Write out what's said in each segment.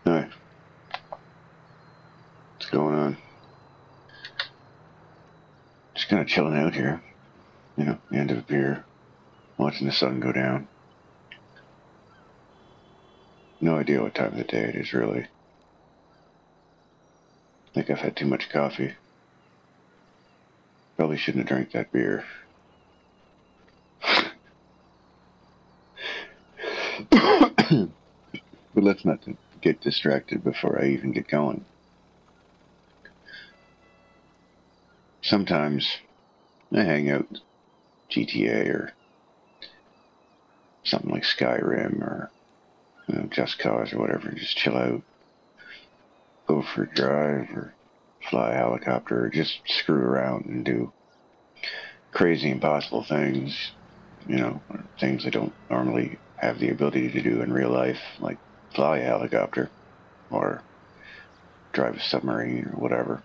Hi. What's going on? Just kind of chilling out here. You know, the end of a beer, watching the sun go down. No idea what time of the day it is, really. I think I've had too much coffee. Probably shouldn't have drank that beer. But let's not get distracted before I even get going. Sometimes I hang out GTA or something like Skyrim or Just Cause or whatever, and just chill out, go for a drive or fly a helicopter or just screw around and do crazy impossible things, things I don't normally have the ability to do in real life, like fly a helicopter or drive a submarine or whatever.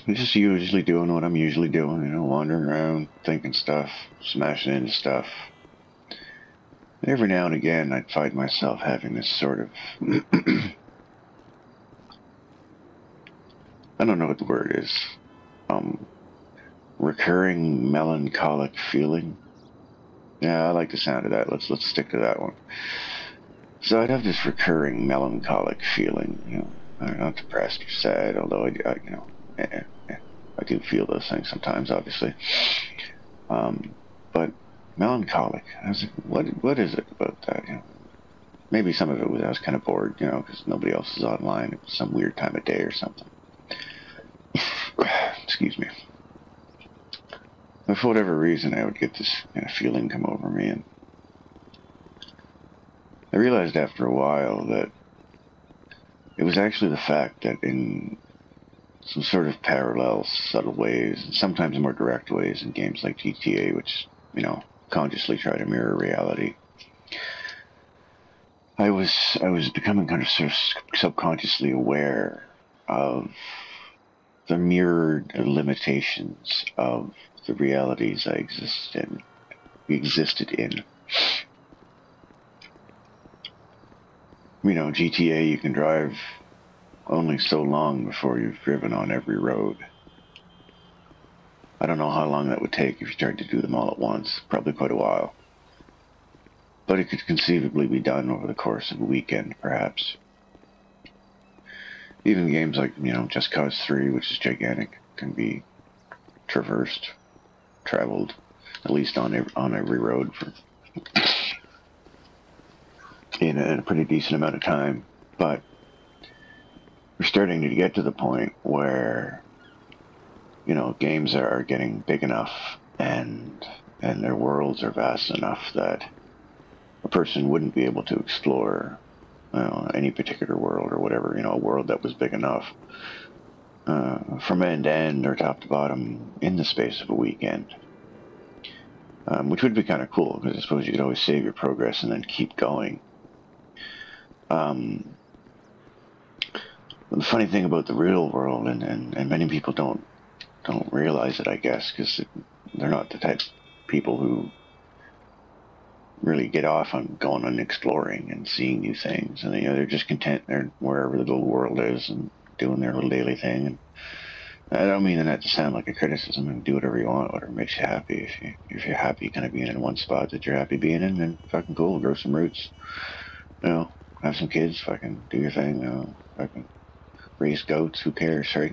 I'm just usually doing what I'm usually doing, wandering around, thinking stuff, smashing into stuff. And every now and again, I'd find myself having this sort of, I don't know what the word is, recurring melancholic feeling. Yeah, I like the sound of that. Let's stick to that one. So I'd have this recurring melancholic feeling, I'm not depressed or sad, although I do feel those things sometimes, obviously. But melancholic. I was like, what is it about that? Maybe some of it was I was kind of bored, because nobody else is online. It was some weird time of day or something. Excuse me. But for whatever reason, I would get this kind of feeling come over me, and I realized after a while that it was actually the fact that in some sort of parallel, subtle ways, and sometimes more direct ways in games like GTA, which, consciously try to mirror reality, I was becoming kind of sort of subconsciously aware of the mirrored limitations of the realities I existed in. GTA, you can drive only so long before you've driven on every road. I don't know how long that would take if you tried to do them all at once. Probably quite a while. But it could conceivably be done over the course of a weekend, perhaps. Even games like, Just Cause 3, which is gigantic, can be traveled, at least on every road in a pretty decent amount of time. But we're starting to get to the point where, games are getting big enough and their worlds are vast enough that a person wouldn't be able to explore any particular world or whatever, a world that was big enough from end to end or top to bottom in the space of a weekend. Which would be kind of cool, because I suppose you could always save your progress and then keep going. The funny thing about the real world, and many people don't realize it, I guess, because they're not the type of people who really get off on going and exploring and seeing new things, and they're just content they're wherever the little world is and doing their little daily thing. And I don't mean that to sound like a criticism, and do whatever you want, whatever makes you happy. If you're happy kind of being in one spot that you're happy being in, then fucking cool, grow some roots, have some kids, fucking do your thing, fucking raise goats, who cares, right?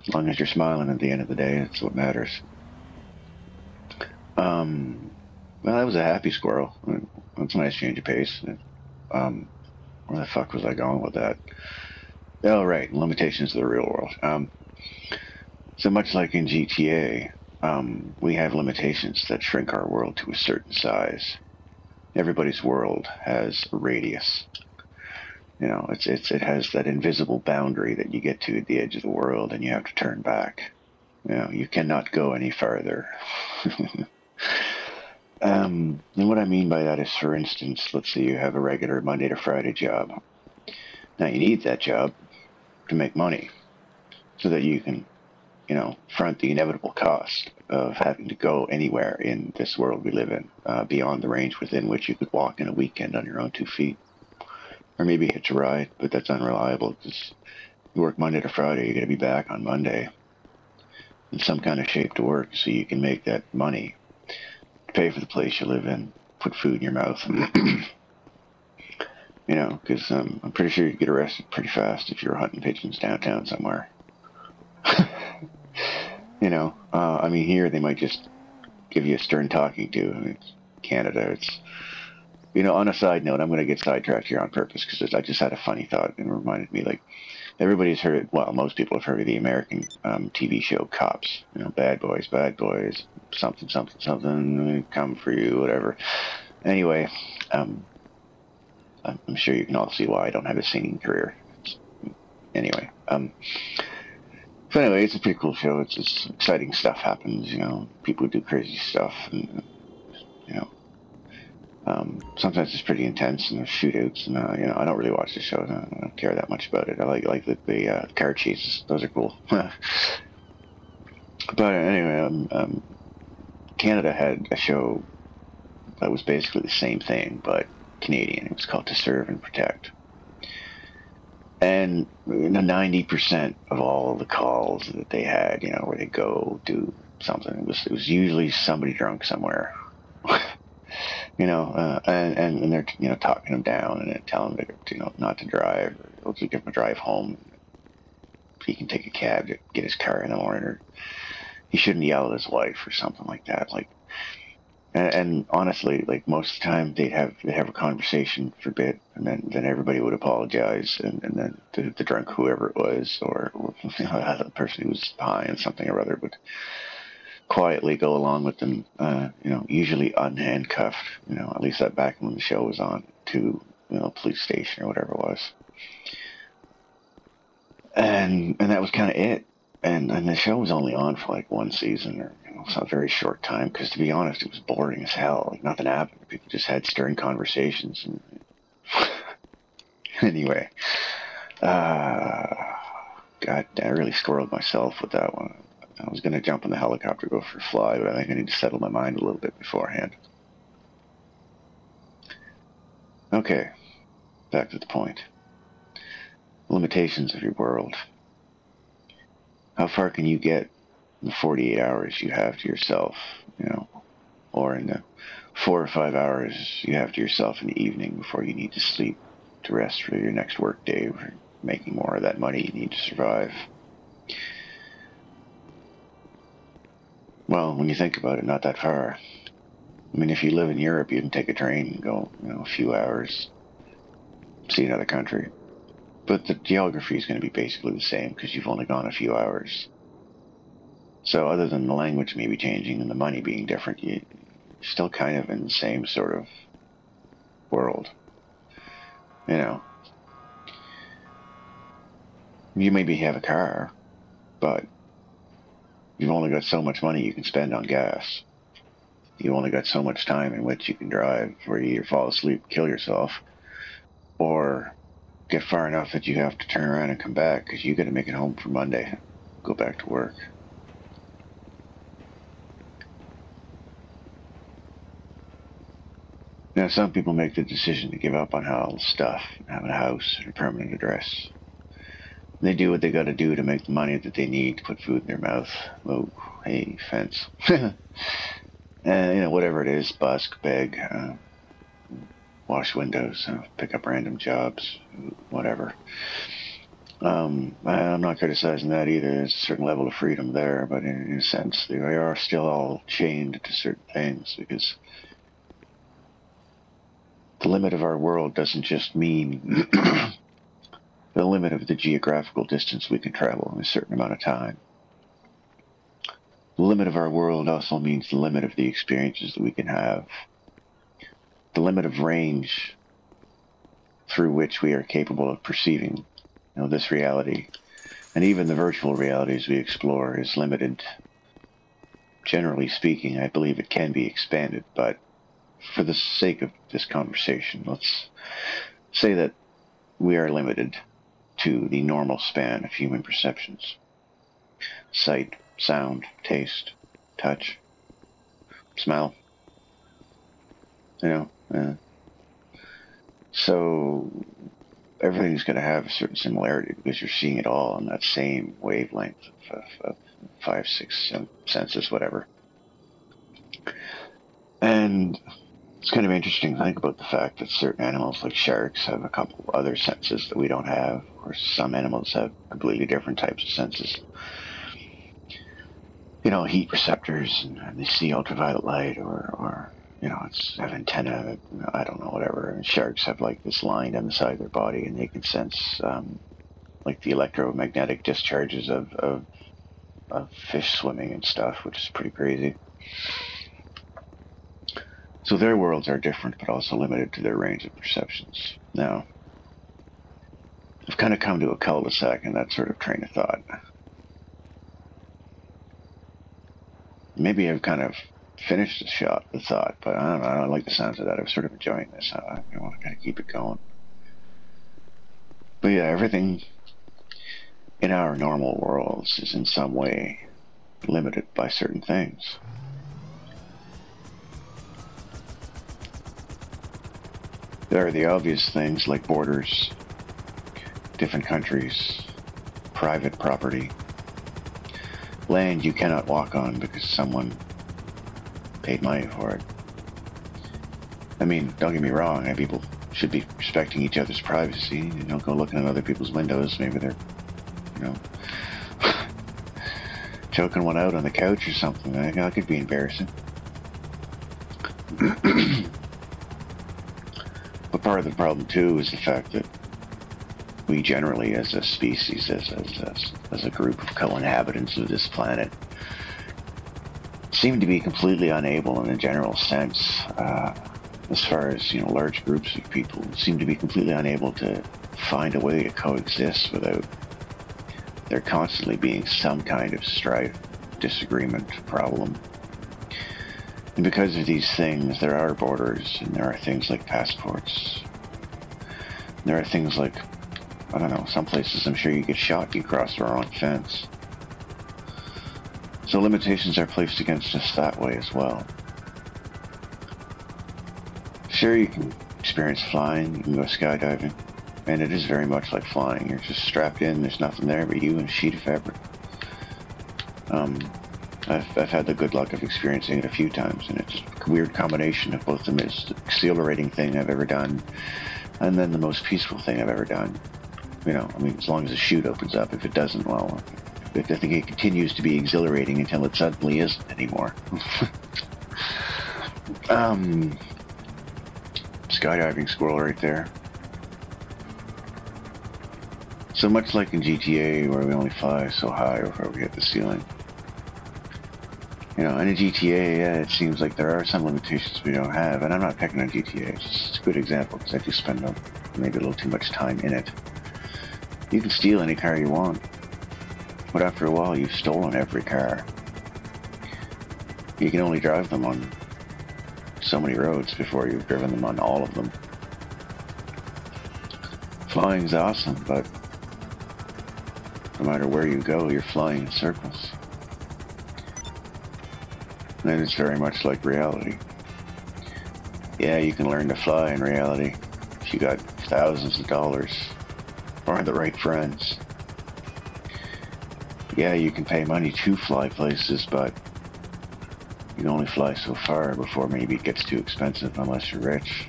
As long as you're smiling at the end of the day, that's what matters. Well, I was a happy squirrel. That's a nice change of pace. Where the fuck was I going with that? Oh, right, limitations of the real world. So much like in GTA, we have limitations that shrink our world to a certain size. Everybody's world has a radius. It has that invisible boundary that you get to at the edge of the world and you have to turn back. You cannot go any farther. And what I mean by that is, for instance, let's say you have a regular Monday to Friday job. Now you need that job to make money so that you can front the inevitable cost of having to go anywhere in this world we live in, beyond the range within which you could walk in a weekend on your own 2 feet. Or maybe hitch a ride, but that's unreliable because you work Monday to Friday, you're going to be back on Monday in some kind of shape to work so you can make that money, pay for the place you live in, put food in your mouth. Because I'm pretty sure you'd get arrested pretty fast if you were hunting pigeons downtown somewhere. Here they might just give you a stern talking to. It's Canada. It's, on a side note, I'm going to get sidetracked here on purpose because I just had a funny thought and it reminded me, like, everybody's heard, well, most people have heard of the American TV show Cops. Bad boys, something, something, something, come for you, whatever. Anyway, I'm sure you can all see why I don't have a singing career. Anyway, so anyway, it's a pretty cool show. It's just exciting stuff happens, people do crazy stuff, and, sometimes it's pretty intense, and there's shootouts, and, I don't really watch the show. I don't care that much about it. I like the car chases. Those are cool. But anyway, Canada had a show that was basically the same thing, but Canadian. It was called To Serve and Protect. And 90% of all the calls that they had, where they go do something, it was usually somebody drunk somewhere. And they're, talking them down and telling them, not to drive, or to give them a drive home. He can take a cab to get his car in the morning, or he shouldn't yell at his wife or something like that. Like, and honestly, like, most of the time they'd have a conversation for a bit, and then everybody would apologize, and then the drunk whoever it was, or the person who was high on something or other would quietly go along with them, usually unhandcuffed, at least that back when the show was on, to, police station or whatever it was. And that was kind of it. And the show was only on for like one season, or a very short time, because to be honest, it was boring as hell. Like, nothing happened. People just had stern conversations. And anyway, God, I really squirreled myself with that one. I was going to jump in the helicopter, go for a fly, but I think I need to settle my mind a little bit beforehand. Okay, back to the point. Limitations of your world. How far can you get in the 48 hours you have to yourself, or in the 4 or 5 hours you have to yourself in the evening before you need to sleep to rest for your next work day, or making more of that money you need to survive? Well, when you think about it, not that far. I mean, if you live in Europe, you can take a train and go, a few hours, see another country. But the geography is going to be basically the same because you've only gone a few hours. So other than the language maybe changing and the money being different, you're still kind of in the same sort of world. You maybe have a car, but you've only got so much money you can spend on gas. You've only got so much time in which you can drive where you either fall asleep, kill yourself, or get far enough that you have to turn around and come back because you got to make it home for Monday, go back to work. Now, some people make the decision to give up on all the stuff, having a house and a permanent address. They do what they got to do to make the money that they need to put food in their mouth. Oh, hey, fence. And, whatever it is, busk, beg, wash windows, pick up random jobs, whatever. I'm not criticizing that either. There's a certain level of freedom there, but in a sense, they are still all chained to certain things, because the limit of our world doesn't just mean the limit of the geographical distance we can travel in a certain amount of time. The limit of our world also means the limit of the experiences that we can have, the limit of range through which we are capable of perceiving, this reality. And even the virtual realities we explore is limited. Generally speaking, I believe it can be expanded, but for the sake of this conversation, let's say that we are limited to the normal span of human perceptions. sight, sound, taste, touch, smell, so everything's going to have a certain similarity because you're seeing it all on that same wavelength of 5, 6 senses, whatever. And it's kind of interesting to think about the fact that certain animals like sharks have a couple other senses that we don't have, or some animals have completely different types of senses. Heat receptors, and they see ultraviolet light, or it's have antenna, I don't know, whatever. And sharks have like this line down the side of their body, and they can sense like the electromagnetic discharges of fish swimming and stuff, which is pretty crazy. So their worlds are different, but also limited to their range of perceptions. Now, I've kind of come to a cul-de-sac in that sort of train of thought. Maybe I've kind of finished the thought, but I don't know, I don't like the sounds of that. I was sort of enjoying this. I want to kind of keep it going. But yeah, everything in our normal worlds is in some way limited by certain things. There are the obvious things like borders, different countries, private property, land you cannot walk on because someone paid money for it. I mean, don't get me wrong, people should be respecting each other's privacy. You don't go looking at other people's windows. Maybe they're, choking one out on the couch or something. That could be embarrassing. But part of the problem too is the fact that we generally, as a species, as a group of co-inhabitants of this planet, seem to be completely unable, in a general sense, as far as large groups of people, seem to be completely unable to find a way to coexist without there constantly being some kind of strife, disagreement, problem. And because of these things, there are borders, and there are things like passports. There are things like, I don't know, some places I'm sure you get shot if you cross the wrong fence. So limitations are placed against us that way as well. Sure, you can experience flying, you can go skydiving, and it is very much like flying. You're just strapped in, there's nothing there but you and a sheet of fabric. I've had the good luck of experiencing it a few times, and it's a weird combination of both the most exhilarating thing I've ever done and then the most peaceful thing I've ever done. As long as the chute opens up. If it doesn't, well, I think it continues to be exhilarating until it suddenly isn't anymore. Skydiving squirrel right there. So much like in GTA, where we only fly so high before we hit the ceiling. In a GTA, yeah, it seems like there are some limitations we don't have, and I'm not picking on GTA, it's just a good example, because I do spend maybe a little too much time in it. You can steal any car you want, but after a while you've stolen every car. You can only drive them on so many roads before you've driven them on all of them. Flying's awesome, but no matter where you go, you're flying in circles. And it's very much like reality. Yeah, you can learn to fly in reality if you got thousands of dollars or the right friends. Yeah, you can pay money to fly places, but you can only fly so far before maybe it gets too expensive unless you're rich.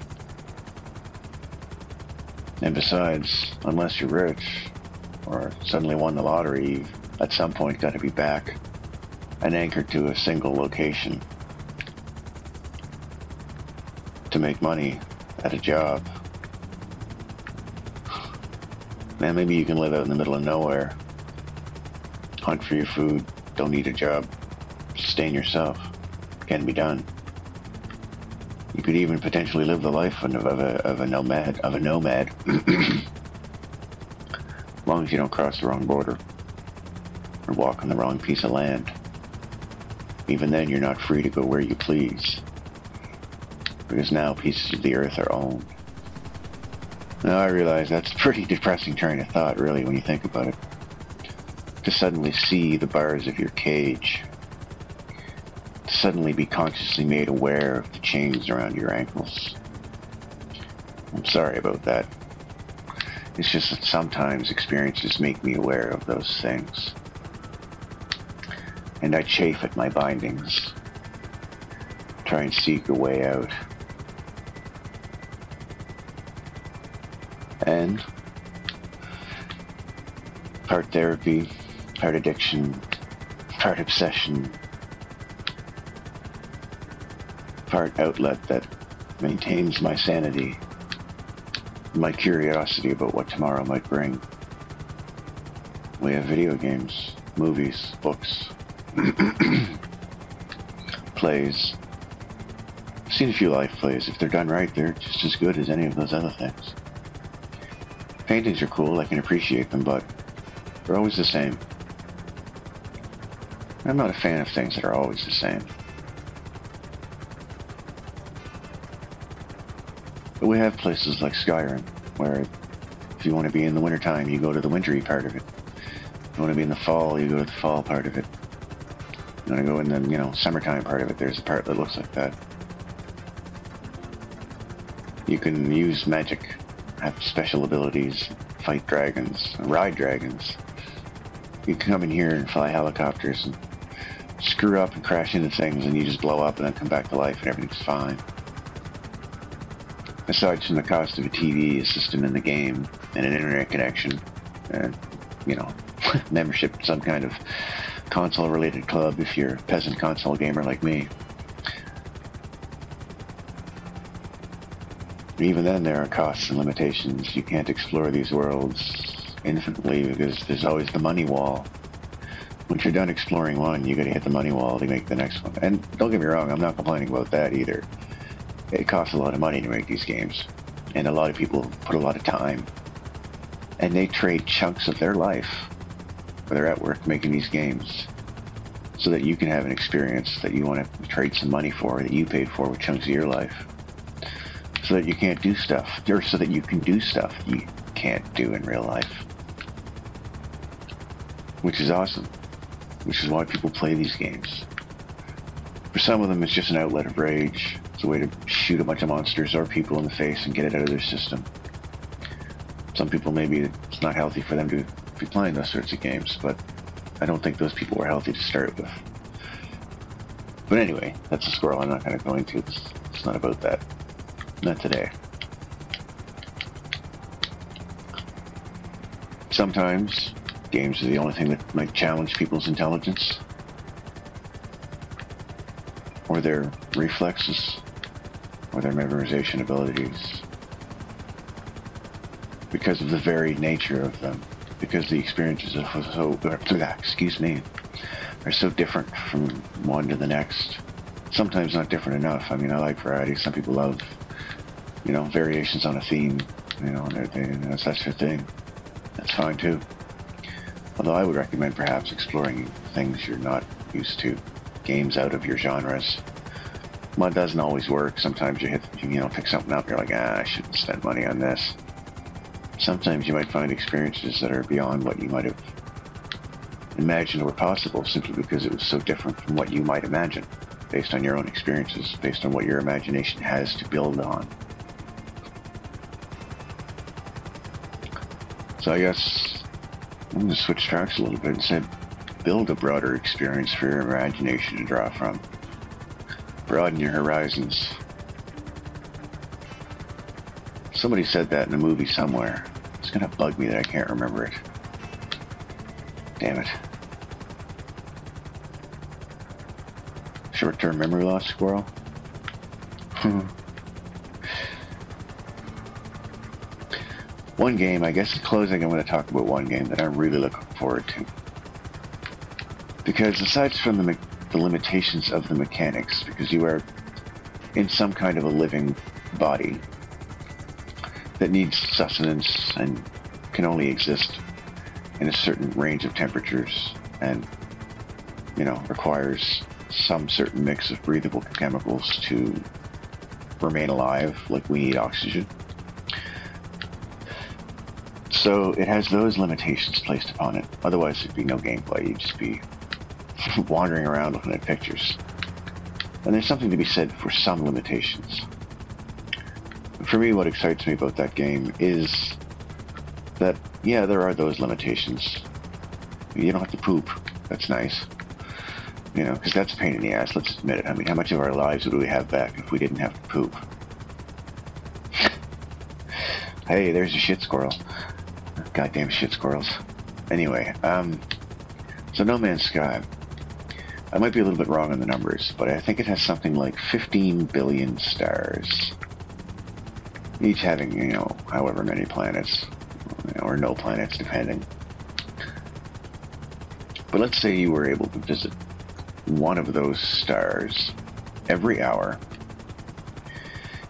And besides, unless you're rich or suddenly won the lottery, you've at some point got to be back and anchored to a single location to make money at a job. Man, maybe you can live out in the middle of nowhere, hunt for your food, don't need a job, sustain yourself. Can be done. You could even potentially live the life of a nomad, as long as you don't cross the wrong border or walk on the wrong piece of land. Even then, you're not free to go where you please, because now pieces of the earth are owned. Now I realize that's a pretty depressing train of thought, really, when you think about it. to suddenly see the bars of your cage, to suddenly be consciously made aware of the chains around your ankles. I'm sorry about that. It's just that sometimes experiences make me aware of those things. And I chafe at my bindings, try and seek a way out. And part therapy, part addiction, part obsession, part outlet that maintains my sanity, my curiosity about what tomorrow might bring. We have video games, movies, books, plays. I've seen a few life plays. If they're done right, they're just as good as any of those other things. Paintings are cool, I can appreciate them, but they're always the same. I'm not a fan of things that are always the same. But we have places like Skyrim, where if you want to be in the wintertime, you go to the wintry part of it. If you want to be in the fall, you go to the fall part of it. You want to go in the, summertime part of it, there's a part that looks like that. You can use magic, have special abilities, fight dragons, ride dragons. You can come in here and fly helicopters and screw up and crash into things, and you just blow up and then come back to life and everything's fine. Aside from the cost of a TV, a system in the game, and an internet connection, and, membership in some kind of console-related club if you're a peasant console gamer like me. Even then, there are costs and limitations. You can't explore these worlds infinitely because there's always the money wall. Once you're done exploring one, you gotta hit the money wall to make the next one. And don't get me wrong, I'm not complaining about that either. It costs a lot of money to make these games, and a lot of people put a lot of time, and they trade chunks of their life, where they're at work making these games, so that you can have an experience that you want to trade some money for, that you paid for with chunks of your life, so that you can't do stuff, or so that you can do stuff you can't do in real life. Which is awesome, which is why people play these games. For some of them, it's just an outlet of rage. It's a way to shoot a bunch of monsters or people in the face and get it out of their system. Some people, maybe it's not healthy for them to be playing those sorts of games, but I don't think those people were healthy to start with. But anyway, that's a squirrel I'm not going to go into. It's not about that. Not today. Sometimes, games are the only thing that might challenge people's intelligence, or their reflexes, or their memorization abilities, because of the varied nature of them, because the experiences are so different from one to the next. Sometimes not different enough. I mean, I like variety. Some people love, variations on a theme, and that's their thing. That's fine too. Although I would recommend perhaps exploring things you're not used to, games out of your genres. Well, it doesn't always work. Sometimes you pick something up, you're like, I shouldn't spend money on this. Sometimes you might find experiences that are beyond what you might have imagined were possible, simply because it was so different from what you might imagine, based on your own experiences, based on what your imagination has to build on. So I guess I'm going to switch tracks a little bit and say, build a broader experience for your imagination to draw from. Broaden your horizons. Somebody said that in a movie somewhere. It's going to bug me that I can't remember it. Damn it. Short-term memory loss, squirrel? One game, I guess in closing, I'm going to talk about one game that I'm really looking forward to. Because aside from the limitations of the mechanics, because you are in some kind of a living body that needs sustenance and can only exist in a certain range of temperatures and, requires some certain mix of breathable chemicals to remain alive, like we need oxygen. So it has those limitations placed upon it. Otherwise there'd be no gameplay. You'd just be wandering around looking at pictures. And there's something to be said for some limitations. For me, what excites me about that game is that, yeah, there are those limitations. You don't have to poop. That's nice. You know, because that's a pain in the ass, let's admit it. I mean, how much of our lives would we have back if we didn't have to poop? Hey, there's a shit squirrel. Goddamn shit squirrels. Anyway, so No Man's Sky. I might be a little bit wrong on the numbers, but I think it has something like 15 billion stars. Each having, you know, however many planets, you know, or no planets, depending. But let's say you were able to visit one of those stars every hour,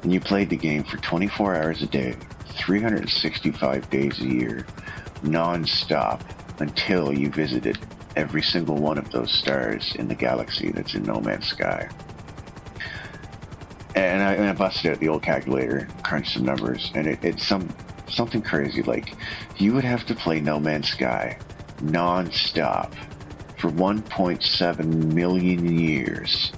and you played the game for 24 hours a day, 365 days a year, non-stop, until you visited every single one of those stars in the galaxy that's in No Man's Sky. And I busted out the old calculator, crunched some numbers, and it's something crazy. Like, you would have to play No Man's Sky non-stop for 1.7 million years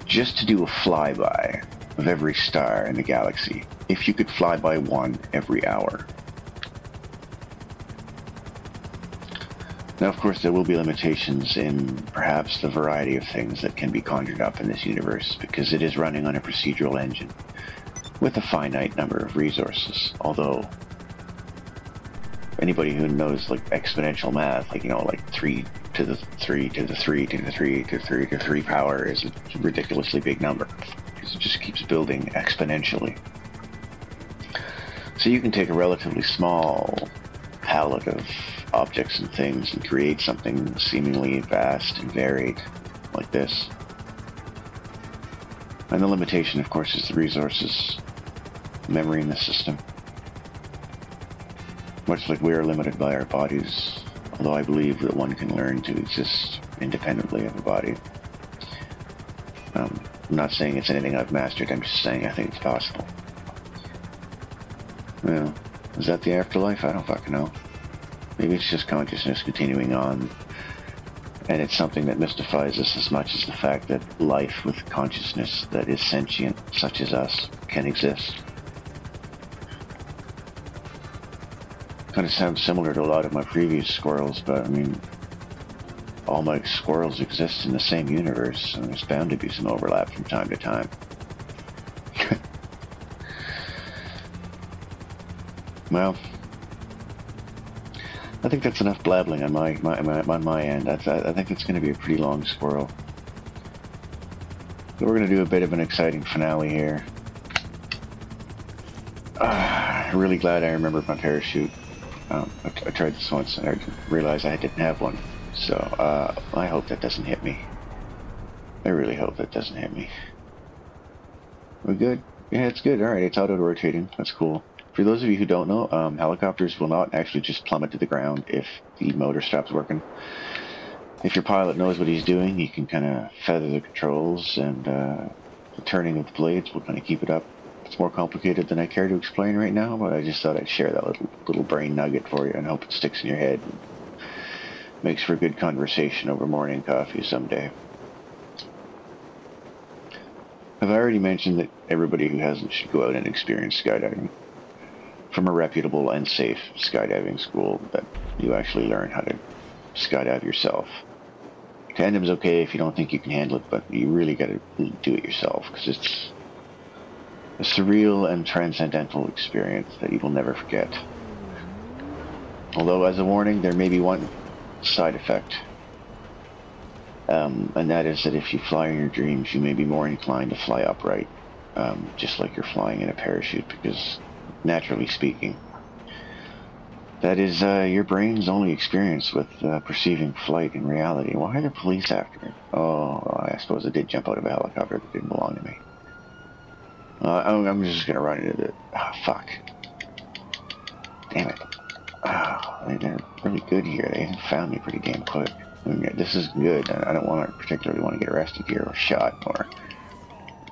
just to do a flyby of every star in the galaxy, if you could fly by one every hour. Now, of course, there will be limitations in perhaps the variety of things that can be conjured up in this universe, because it is running on a procedural engine with a finite number of resources. Although, anybody who knows, like, exponential math, like, you know, like 3 to the 3 to the 3 to the 3 to the 3 to the 3 power is a ridiculously big number, because it just keeps building exponentially. So you can take a relatively small palette of objects and things and create something seemingly vast and varied like this. And the limitation, of course, is the resources, memory in the system. Much like we are limited by our bodies, although I believe that one can learn to exist independently of a body. I'm not saying it's anything I've mastered, I'm just saying I think it's possible. Well, is that the afterlife? I don't fucking know. Maybe it's just consciousness continuing on, and it's something that mystifies us as much as the fact that life with consciousness that is sentient, such as us, can exist. Kind of sounds similar to a lot of my previous squirrels, but I mean, all my squirrels exist in the same universe, and there's bound to be some overlap from time to time. Well, I think that's enough blabbling on my end. I think it's going to be a pretty long squirrel. So we're going to do a bit of an exciting finale here. I'm really glad I remembered my parachute. I tried this once and I realized I didn't have one. So I hope that doesn't hit me. I really hope that doesn't hit me. We're good? Yeah, it's good. Alright, it's auto-rotating. That's cool. For those of you who don't know, helicopters will not actually just plummet to the ground if the motor stops working. If your pilot knows what he's doing, he can kind of feather the controls, and the turning of the blades will kind of keep it up. It's more complicated than I care to explain right now, but I just thought I'd share that little brain nugget for you and hope it sticks in your head and makes for good conversation over morning coffee someday. I've already mentioned that everybody who hasn't should go out and experience skydiving from a reputable and safe skydiving school that you actually learn how to skydive yourself. Tandem's okay if you don't think you can handle it, but you really got to do it yourself, because it's a surreal and transcendental experience that you will never forget. Although, as a warning, there may be one side effect, and that is that if you fly in your dreams, you may be more inclined to fly upright, just like you're flying in a parachute, because naturally speaking, that is your brain's only experience with perceiving flight in reality. Why are the police after me? Oh, I suppose I did jump out of a helicopter that didn't belong to me. I'm just gonna run into the... Oh, fuck. Damn it. Oh, they're really good here. They found me pretty damn quick. I mean, this is good. I don't particularly want to get arrested here or shot or...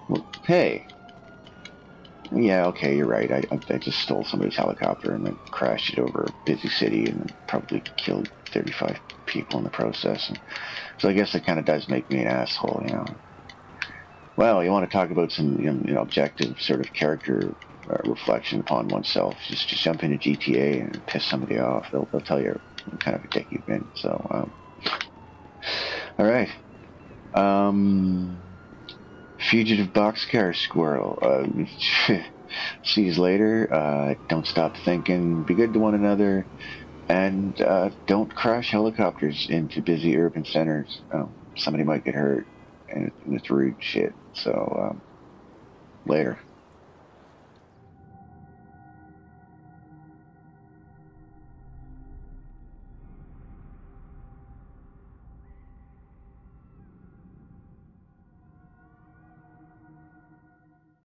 Well, hey. Yeah, okay, you're right. I just stole somebody's helicopter and then crashed it over a busy city and probably killed 35 people in the process. And so I guess it kind of does make me an asshole, you know. Well, you want to talk about some objective sort of character reflection upon oneself. Just jump into GTA and piss somebody off. They'll tell you what kind of a dick you've been. So, all right. Fugitive boxcar squirrel. See you later. Don't stop thinking. Be good to one another. And don't crash helicopters into busy urban centers. Somebody might get hurt. And it's rude shit. So, later.